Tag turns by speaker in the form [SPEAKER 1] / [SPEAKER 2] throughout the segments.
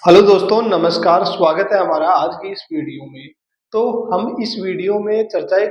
[SPEAKER 1] Hello दोस्तों, नमस्कार। स्वागत है हमारा आज की इस वीडियो में। तो हम इस वीडियो में चर्चाएँ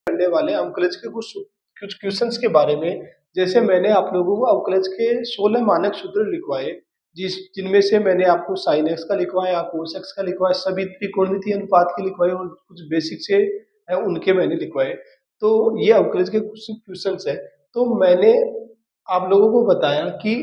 [SPEAKER 1] करने वाले हैं अंकलज के कुछ कुछ क्वेश्चंस के बारे में। जैसे मैंने आप लोगों को अंकलज के 16 मानक सूत्र लिखवाए, जिनमें से मैंने आपको साइन एक्स का लिखवाया, कोस एक्स का लिखवाया, सभी त्रिकोणमितीय अनुपात के लिखवाए और कुछ बेसिक से है उनके मैंने लिखवाए। तो ये अंकलज के कुछ क्वेश्चंस है। तो मैंने आप लोगों को बताया कि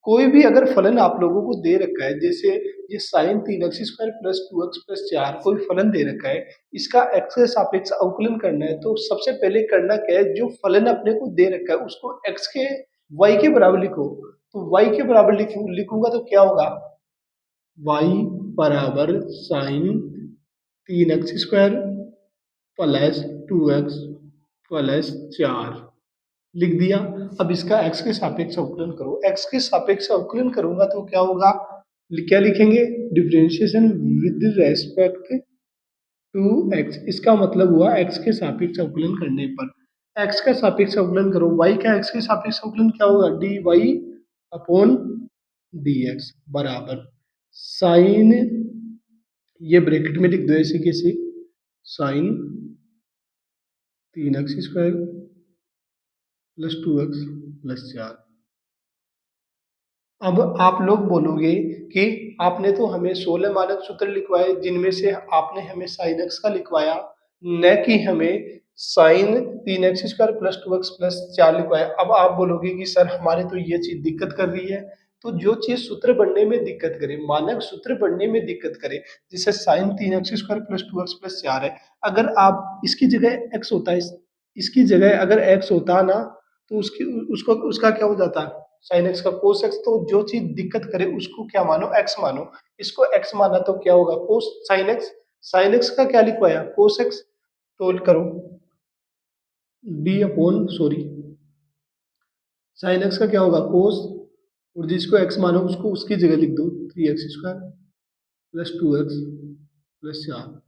[SPEAKER 1] कोई भी अगर फलन आप लोगों को दे रखा है, जैसे ये sign 3x² plus 2x plus 4 कोई फलन दे रखा है, इसका एक्स के सापेक्ष अवकलन करना है। तो सबसे पहले करना क्या है, जो फलन अपने को दे रखा है उसको एक्स के वाई के बराबर लिखो। तो वाई के बराबर लिखूंगा तो क्या होगा, वाई बराबर sign 3x² plus 2x plus 4 लिख दिया। अब इसका x के सापेक्ष अवकलन करो। x के सापेक्ष अवकलन करूंगा तो क्या होगा, क्या लिखेंगे, differentiation with respect to x। इसका मतलब हुआ x के सापेक्ष अवकलन करने पर x का सापेक्ष अवकलन करो, y का x के सापेक्ष अवकलन क्या होगा, dy अपॉन dx बराबर साइन, ये ब्रैकेट में लिख दो ऐसे कैसे, sign 3x² plus 2x plus 4। अब आप लोग बोलोगे कि आपने तो हमें 16 मानक सूत्र लिखवाए, जिनमें से आपने हमें साइन एक्स का लिखवाया, न कि हमें sign 3x² plus 2x plus 4 लिखवाया। अब आप बोलोगे कि सर हमारे तो ये चीज दिक्कत कर रही है। तो जो चीज सूत्र बनने में दिक्कत करे, मानक सूत्र बनने में दिक्कत करे, जैसे sign 3x² plus 2x plus 4 है, अगर आप इसकी जगह x होता है, इसकी जगह अगर x होता ना, तो उसकी उसको उसका क्या हो जाता, साइन एक्स का कोस एक्स। तो जो चीज दिक्कत करे उसको क्या मानो, एक्स मानो। इसको एक्स माना तो क्या होगा, कोस साइन एक्स। साइन एक्स का क्या लिखवाया, कोस एक्स। तो करो D upon sorry, sine x का क्या होगा, कोस, और जिसको एक्स मानो उसको उसकी जगह लिख दो 3x² प्लस 2x प्लस 4।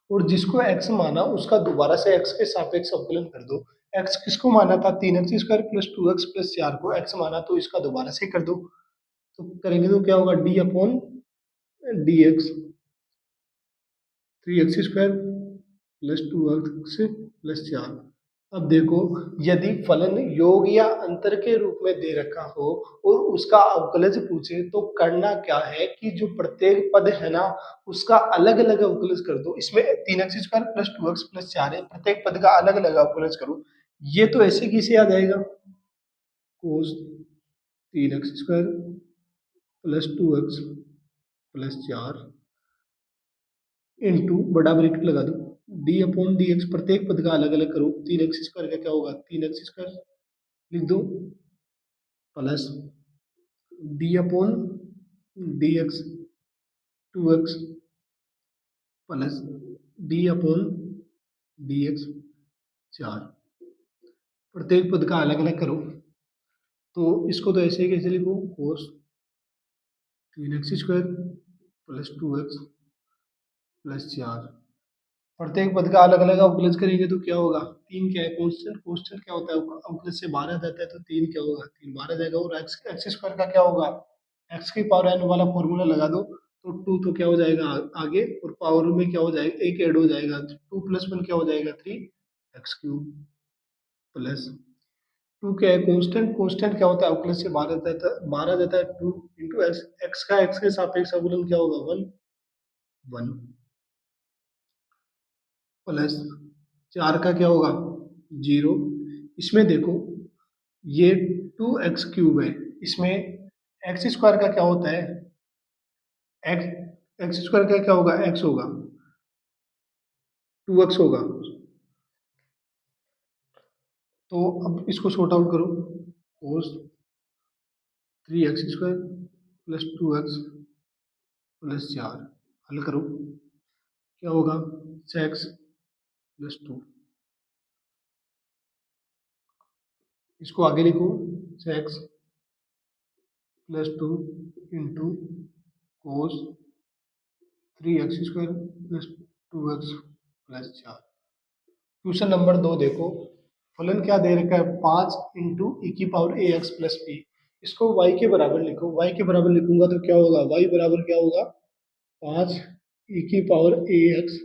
[SPEAKER 1] और जिसको x माना उसका दोबारा से x के सापेक्ष अवकलन कर दो। x किसको माना था, 3x² प्लस 2x प्लस 4 को x माना, तो इसका दोबारा से कर दो। तो करेंगे तो क्या होगा, D upon d x 3x² plus 2x plus 4। अब देखो, यदि फलन योग या अंतर के रूप में दे रखा हो और उसका अवकलज पूछे, तो करना क्या है कि जो प्रत्येक पद है ना, उसका अलग अलग अवकलज कर दो। इसमें 3x² प्लस 2x प्लस 4 है, प्रत्येक पद का अलग अलग अवकलज करो। ये तो ऐसे कैसे याद आएगा, कोस 3x² plus 2x plus 4 into बड़ा ब्रैकेट लगा दो, डी अपॉन डी एक्स, प्रत्येक पद का अलग अलग करो। 3x² का क्या होगा, 3x² लिख दो plus D upon d x 2x plus D upon d x 4, प्रत्येक पद का अलग अलग करो। तो इसको तो ऐसे ही कैसे लिखो, कोस 3x² प्लस 2x प्लस 4, प्रत्येक पद का अलग अलग अवकलज करेंगे तो क्या होगा, तीन क्या है कांस्टेंट, कांस्टेंट क्या होता है, अवकलज से बाहर आ जाता है, तो तीन क्या होगा, तीन बाहर आ जाएगा। और एक्स² का क्या होगा, एक्स की पावर एन वाला फॉर्मूला लगा दो, तो टू तो क्या हो जाएगा आगे, और पावर में क्या हो जाएगा, एक ऐड हो जाएगा, टू प्लस वन क्या हो जाएगा, 3x³ प्लस टू क्या है कांस्टेंट, कांस्टेंट क्या होता है, अवकलज से बाहर आ जाता है, बाहर आ जाता है, टू इंटू एक्स, एक्स का एक्स के सापेक्ष अवकलन क्या होगा, वन, वन प्लस 4 का क्या होगा, 0। इसमें देखो ये 2x³ है, इसमें x² का क्या होता है, x² का क्या होगा, x होगा, 2x होगा। तो अब इसको सॉर्ट आउट करो, cos 3x² plus 2x plus 4 हल करो, क्या होगा, 6x प्लस 2। इसको आगे लिखो, 6x plus 2 into cos 3x² plus 2x+4। Question number 2 देखो, फलन क्या दे रखा है 5 इंटू ई की power a x plus B. इसको y के बराबर लिखो, y के बराबर लिखूंगा तो क्या होगा, y बराबर क्या होगा 5 ई की power a x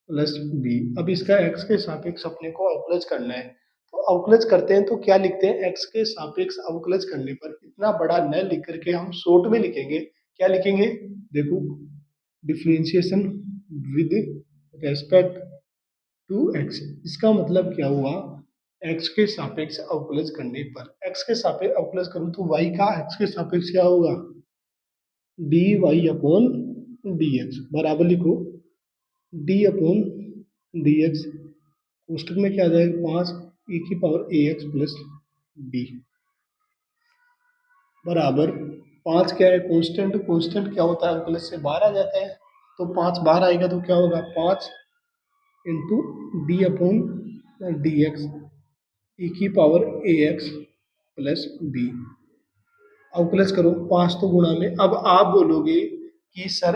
[SPEAKER 1] plus B. अब इसका x के सापेक्ष अपने को अवकलज करना है, तो अवकलज करते हैं तो क्या लिखते हैं, x के सापेक्ष अवकलज करने पर इतना बड़ा न लिख करके हम शॉर्ट में लिखेंगे। क्या लिखेंगे, देखो, डिफरेंशिएशन विद रेस्पेक्ट टू एक्स। इसका मतलब क्या हुआ, एक्स के सापेक्ष अवकलज करने पर, एक्स के सापेक्ष अवकलज करूं तो वाई का एक्स के सापेक्ष क्या होगा, d y upon d x बराबर लिखो डी अपॉन डी एक्स, कोष्टक में क्या आ जाएगा 5 ई की power a x plus d बराबर 5 क्या है कांस्टेंट, कांस्टेंट क्या होता है अवकलज से बाहर आ जाता है, तो 5 बाहर आएगा तो क्या होगा 5 into d upon d x e की power a x plus b. अवकलज करो 5 तो गुणा में। अब आप बोलोगे कि सर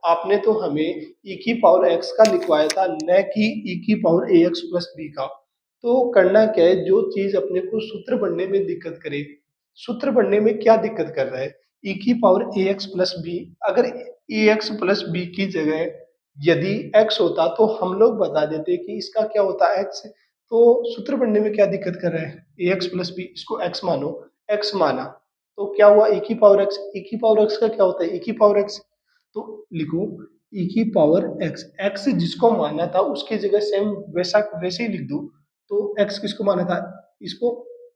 [SPEAKER 1] आपने तो हमें ई की पावर एक्स का लिखवाया था, न कि ई की power a x plus B का। तो करना क्या है, जो चीज अपने को सूत्र बनने में दिक्कत करे, सूत्र बनने में क्या दिक्कत कर रहा है, ई की power a x plus B, अगर ए एक्स प्लस बी की जगह यदि एक्स होता तो हम लोग बता देते कि इसका क्या होता है एक्स। तो सूत्र बनने में क्या दिक्कत कर रहा है, ए एक्स प्लस बी, इसको एक्स मानो, एक्स माना तो क्या हुआ ए की पावर एक्स, ए की पावर एक्स का क्या होता है ए की पावर एक्स, तो लिखो ई की पावर एक्स, एक्स जिसको माना था उसकी जगह सेम वैसा वैसे ही लिख दो। तो एक्स किसको माना था, इसको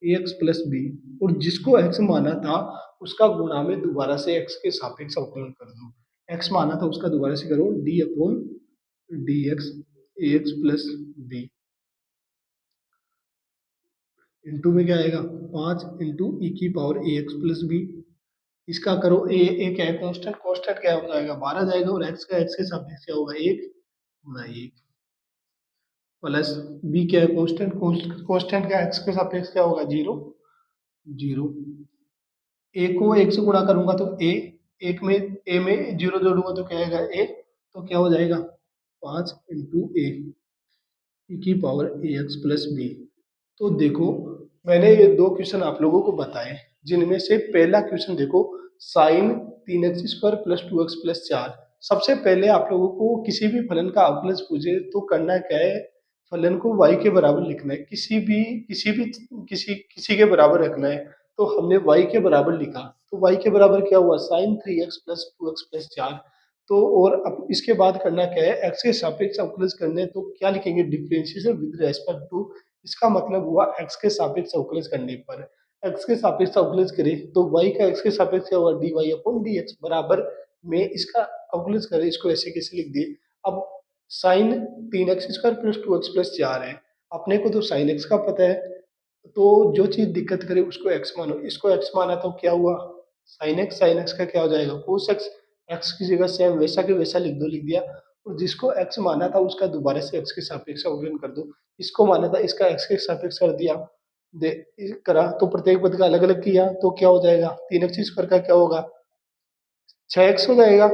[SPEAKER 1] ए एक्स प्लस बी, और जिसको एक्स माना था उसका गुणा में दोबारा से एक्स के सापेक्ष अवकलन कर दो। एक्स माना था उसका दोबारा से करो डी अपॉन डी एक्स ए एक्स प्लस बी इंटू में क्या आएगा 5 इंटू ई की power a x plus B. इसका करो ए क्या है कांस्टेंट, कांस्टेंट क्या हो जाएगा 12 जाएगा, और एक्स का एक्स के सापेक्ष क्या होगा 1 गुणा 1 प्लस बी क्या है कांस्टेंट, कांस्टेंट का एक्स के सापेक्ष क्या होगा 0 0। ए को 1 से गुणा करूंगा तो ए, एक में ए में 0 जोड़ूंगा तो क्या आएगा ए, तो क्या हो जाएगा 5 इंटू ए ई की power a x plus b. तो देखो मैंने ये दो क्वेश्चन आप लोगों को बताए, जिनमें से पहला क्वेश्चन देखो sign 3x² plus 2x plus 4। सबसे पहले आप लोगों को किसी भी फलन का अवकलज पूछे तो करना क्या है, फलन को y के बराबर लिखना है, किसी के बराबर रखना है। तो हमने y के बराबर लिखा, तो y के बराबर क्या हुआ sign 3x plus 2x plus 4। तो और अब इसके बाद करना क्या है, x के सापेक्ष अवकलज करने हैं, तो क्या लिखेंगे डिफरेंशिएशन विद रेस्पेक्ट टू। इसका मतलब हुआ x के सापेक्ष अवकलज करने पर, x के सापेक्ष अवकलज करें तो y का x के सापेक्ष क्या हुआ dy अपॉन dx बराबर में इसका अवकलज करें, इसको ऐसे कैसे लिख दिए। अब sign 3x² plus 2x plus 4 है, अपने को तो साइन x का पता है, तो जो चीज दिक्कत करे उसको x मानो, इसको x माना तो क्या हुआ साइन x का क्या हो जाएगा कोस x, x की जगह सेम वैसा के वैसा लिख दो, लिख दिया। और जिसको x माना था उसका दोबारा से x के सापेक्ष अवकलन कर दो, इसको माना था इसका x के सापेक्ष कर दिया, दे करा तो प्रत्येक पद का अलग अलग किया तो क्या हो जाएगा 3x² का क्या होगा 6x हो जाएगा,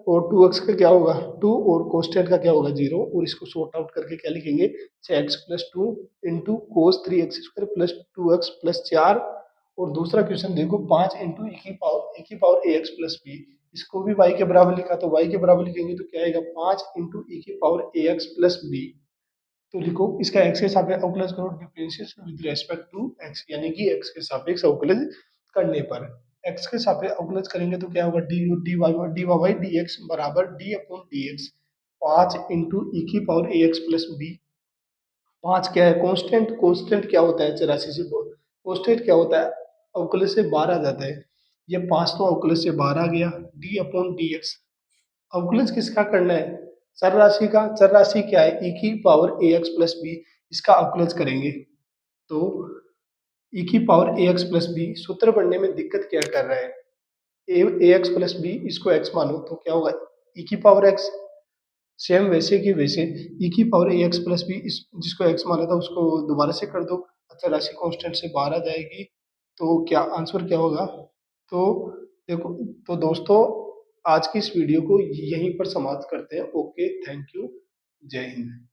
[SPEAKER 1] और 2x का क्या होगा 2, और कोस्टेंट का क्या होगा 0, और इसको सॉर्ट आउट करके क्या लिखेंगे 6x plus 2 into cos 3x² plus 2x plus 4। और दूसरा क्वेश्चन देखो 5 इंटू ई की power a x plus B, इसको भी y के बराबर लिखा तो y के बराबर लिखेंगे तो क्या आएगा 5 इंटू ई की power a x plus b. तो लिखो इसका x के सापेक्ष अवकलज करो differentiation with respect to x, यानी कि x के सापेक्ष अवकलज करने पर x के सापेक्ष अवकलज करेंगे तो क्या होगा dy dx बराबर d upon dx 5 into e की power a x plus B. 5 क्या है कांस्टेंट, कांस्टेंट क्या होता है चरासी से, कांस्टेंट क्या होता है अवकलज से बाहर आ जाता है, ये 5 तो अवकलज से बाहर आ गया d अपॉन dx। अवकलज किसका करना है चर राशि का, चर राशि क्या है e की power a x plus B, इसका अवकलज करेंगे तो e की power a x plus B. सूत्र पढ़ने में दिक्कत क्या कर रहा है, ए एक्स प्लस बी, इसको x मानो तो क्या होगा e की पावर x, सेम वैसे की वैसे e की power a x plus B, इस जिसको x माना था उसको दोबारा से कर दो, अच्छा राशि कांस्टेंट से बाहर आ जाएगी, तो क्या आंसर क्या होगा। तो देखो, तो दोस्तों आज की इस वीडियो को यहीं पर समाप्त करते हैं। Okay, thank you. जय हिंद।